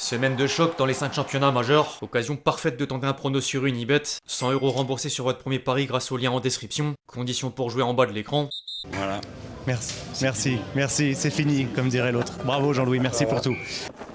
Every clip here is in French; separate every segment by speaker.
Speaker 1: Semaine de choc dans les 5 championnats majeurs, occasion parfaite de tenter un prono sur Unibet, 100 € remboursés sur votre premier pari grâce au lien en description, conditions pour jouer en bas de l'écran.
Speaker 2: Voilà.
Speaker 3: Merci, c'est fini, comme dirait l'autre. Bravo Jean-Louis, merci pour tout.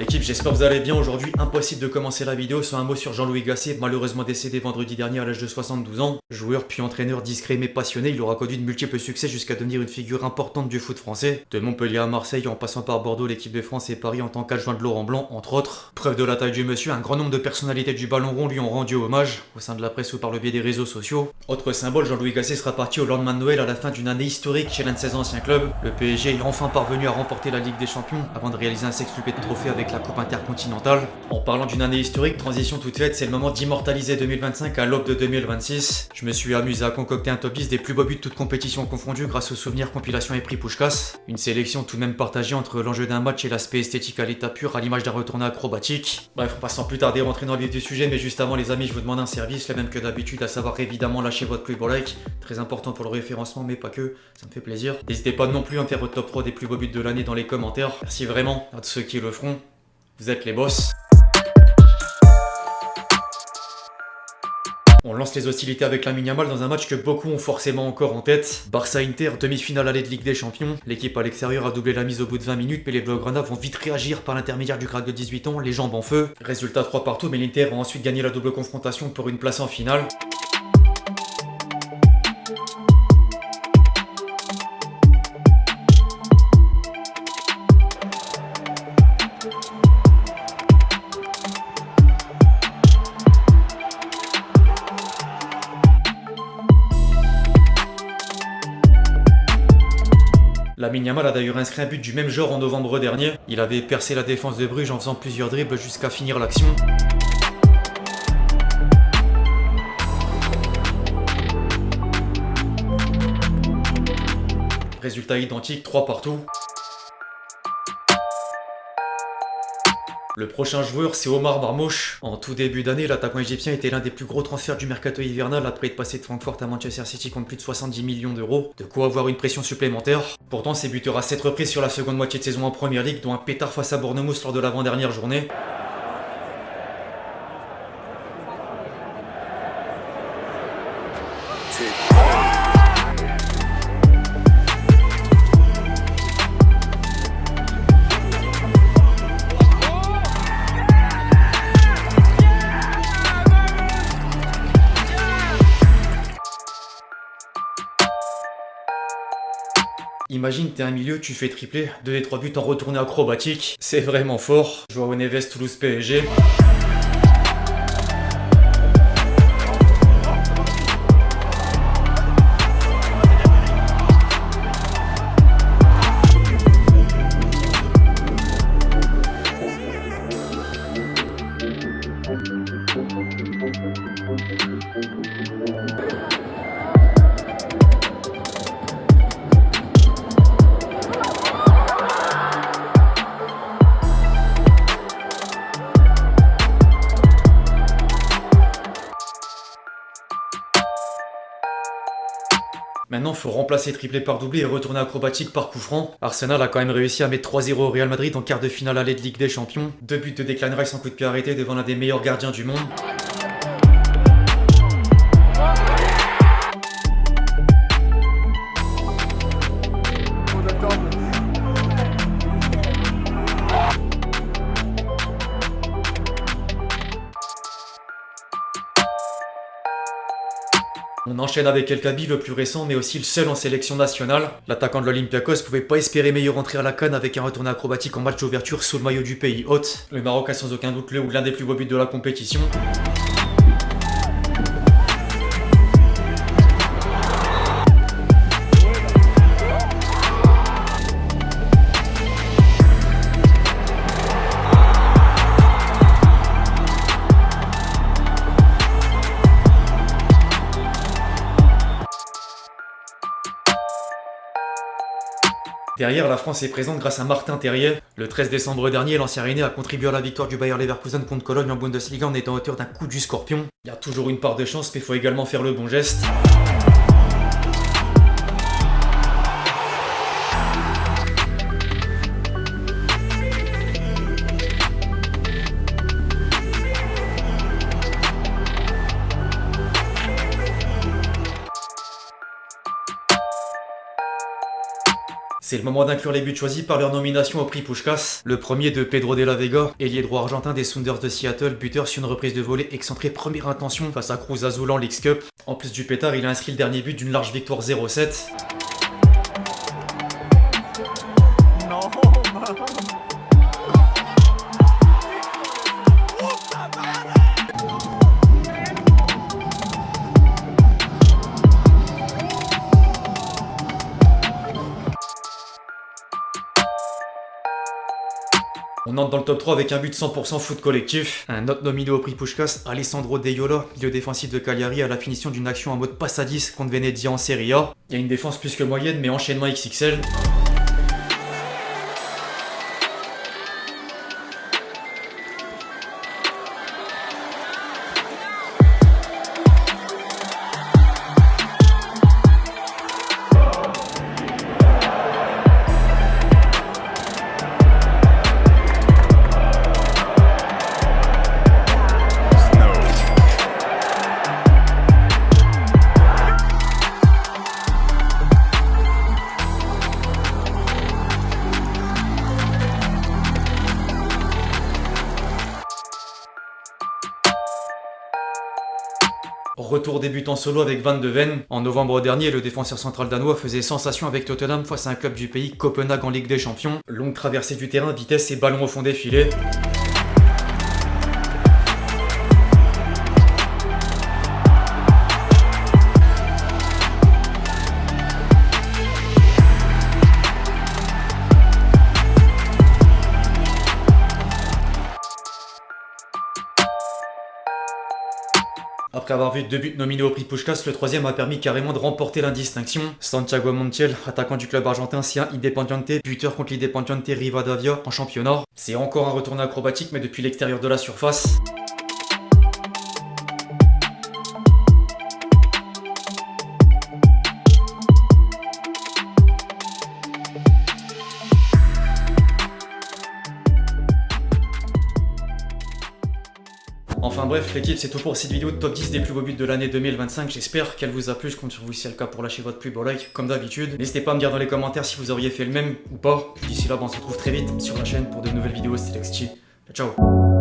Speaker 1: L'équipe, j'espère que vous allez bien. Aujourd'hui, impossible de commencer la vidéo sans un mot sur Jean-Louis Gasset, malheureusement décédé vendredi dernier à l'âge de 72 ans. Joueur puis entraîneur discret mais passionné, il aura connu de multiples succès jusqu'à devenir une figure importante du foot français. De Montpellier à Marseille, en passant par Bordeaux, l'équipe de France et Paris en tant qu'adjoint de Laurent Blanc, entre autres. Preuve de la taille du monsieur, un grand nombre de personnalités du ballon rond lui ont rendu hommage, au sein de la presse ou par le biais des réseaux sociaux. Autre symbole, Jean-Louis Gasset sera parti au lendemain de Noël à la fin d'une année historique chez l'un de ses anciens clubs. Le PSG est enfin parvenu à remporter la Ligue des Champions avant de réaliser un sextuplé de trophées avec la Coupe Intercontinentale. En parlant d'une année historique, transition toute faite, c'est le moment d'immortaliser 2025 à l'aube de 2026. Je me suis amusé à concocter un top 10 des plus beaux buts toutes compétitions confondues grâce aux souvenirs, compilations et prix Puskás. Une sélection tout de même partagée entre l'enjeu d'un match et l'aspect esthétique à l'état pur, à l'image d'un retourné acrobatique. Bref, on va sans plus tarder rentrer dans le vif du sujet, mais juste avant les amis, je vous demande un service, le même que d'habitude, à savoir évidemment lâcher votre plus beau like, très important pour le référencement, mais pas que, ça me fait plaisir. N'hésitez pas non plus à me faire votre top 3 des plus beaux buts de l'année dans les commentaires. Merci vraiment à tous ceux qui le feront. Vous êtes les boss. On lance les hostilités avec Lamine Yamal dans un match que beaucoup ont forcément encore en tête. Barça-Inter, demi-finale allée de Ligue des Champions. L'équipe à l'extérieur a doublé la mise au bout de 20 minutes, mais les Blaugrana vont vite réagir par l'intermédiaire du crack de 18 ans, les jambes en feu. Résultat 3 partout, mais l'Inter a ensuite gagné la double confrontation pour une place en finale. Lamine Yamal a d'ailleurs inscrit un but du même genre en novembre dernier. Il avait percé la défense de Bruges en faisant plusieurs dribbles jusqu'à finir l'action. Résultat identique, 3 partout. Le prochain joueur, c'est Omar Marmoush. En tout début d'année, l'attaquant égyptien était l'un des plus gros transferts du mercato hivernal après être passé de Francfort à Manchester City contre plus de 70 millions d'euros. De quoi avoir une pression supplémentaire. Pourtant, ses buteurs à 7 reprises sur la seconde moitié de saison en Première Ligue, dont un pétard face à Bournemouth lors de l'avant-dernière journée. Imagine, t'es un milieu, tu fais tripler, 2 des 3 buts en retournée acrobatique. C'est vraiment fort. Joao Neves, Toulouse PSG. Maintenant, faut remplacer triplé par doublé et retourner acrobatique par coup franc. Arsenal a quand même réussi à mettre 3-0 au Real Madrid en quart de finale allée de Ligue des Champions. 2 buts de Declan Rice en coup de pied arrêté devant l'un des meilleurs gardiens du monde. On enchaîne avec El Kaabi, le plus récent, mais aussi le seul en sélection nationale. L'attaquant de l'Olympiakos pouvait pas espérer meilleure entrée à la CAN avec un retourné acrobatique en match d'ouverture sous le maillot du pays hôte. Le Maroc a sans aucun doute le ou l'un des plus beaux buts de la compétition. Derrière, la France est présente grâce à Martin Terrier. Le 13 décembre dernier, l'ancien Rennais a contribué à la victoire du Bayer Leverkusen contre Cologne en Bundesliga en étant auteur d'un coup du scorpion. Il y a toujours une part de chance, mais il faut également faire le bon geste. C'est le moment d'inclure les buts choisis par leur nomination au prix Puskás. Le premier de Pedro de la Vega, ailier droit argentin des Sounders de Seattle, buteur sur une reprise de volée excentrée première intention face à Cruz Azul en Leagues Cup. En plus du pétard, il a inscrit le dernier but d'une large victoire 0-7. On entre dans le top 3 avec un but 100% foot collectif. Un autre nominé au prix Puskás, Alessandro De Jola, milieu défensif de Cagliari, à la finition d'une action en mode passe à 10 contre Venezia en Serie A. Il y a une défense plus que moyenne, mais enchaînement XXL. Retour débutant solo avec Van de Ven. En novembre dernier, le défenseur central danois faisait sensation avec Tottenham face à un club du pays, Copenhague en Ligue des Champions. Longue traversée du terrain, vitesse et ballon au fond des filets. Après avoir vu 2 buts nominés au prix Puskás, le troisième a permis carrément de remporter l'indistinction. Santiago Montiel, attaquant du club argentin, c'est un Independiente, buteur contre l'Independiente Rivadavia en championnat. C'est encore un retourné acrobatique mais depuis l'extérieur de la surface. Enfin bref l'équipe, c'est tout pour cette vidéo de top 10 des plus beaux buts de l'année 2025. J'espère qu'elle vous a plu, je compte sur vous si c'est le cas pour lâcher votre plus beau like comme d'habitude. N'hésitez pas à me dire dans les commentaires si vous auriez fait le même ou pas. D'ici là, on se retrouve très vite sur la chaîne pour de nouvelles vidéos. C'était LexG. Ciao.